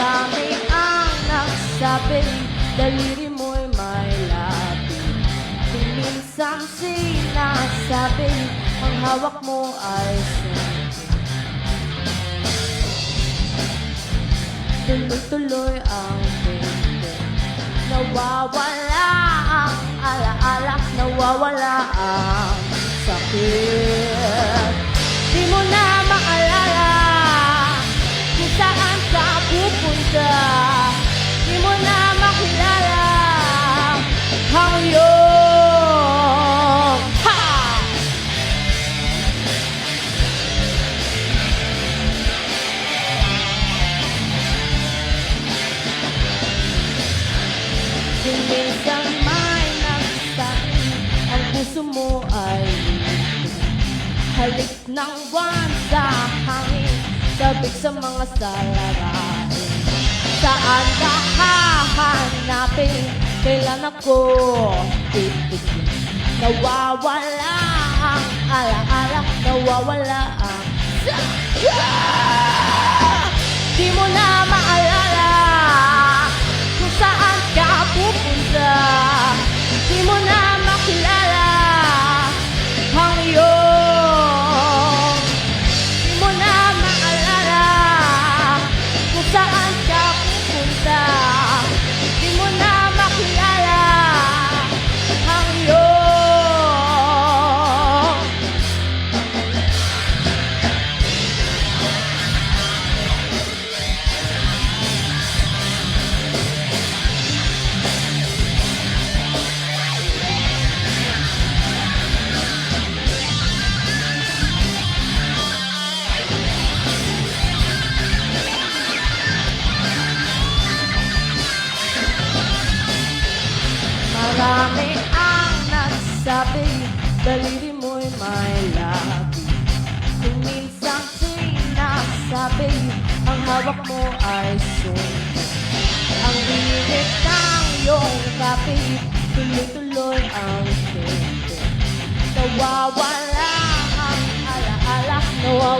Marami ang nagsabi, daliri mo'y may labi. Di minsan sinasabi, ang hawak mo ay sungkit. Tuloy-tuloy ang kwento, nawawala ang alaala, nawawala ang sakit. Di mo na maalala kung saan ka pupunta, di mo na makilala ang iyong minsan may nagsabi, ang puso mo ay halik ng buwan sa hangin, sabik sa mga salarain. Saan ka hahanapin, kailan ako titigin? Nawawala ang alaala, nawawala ang di mo na maalala kung saan ka pupunta, di mo na makilala ang iyong, di mo na maalala kung saan ka pupunta, di mo na makilala ang iyong. Marami ang nagsabi, daliri mo'y may labi. Kung minsan sinasabi, ang hawak mo ay sungkit. Ang init ng iyong kapit, tuloy-tuloy ang kwento. Nawawala ang alaala, nawawala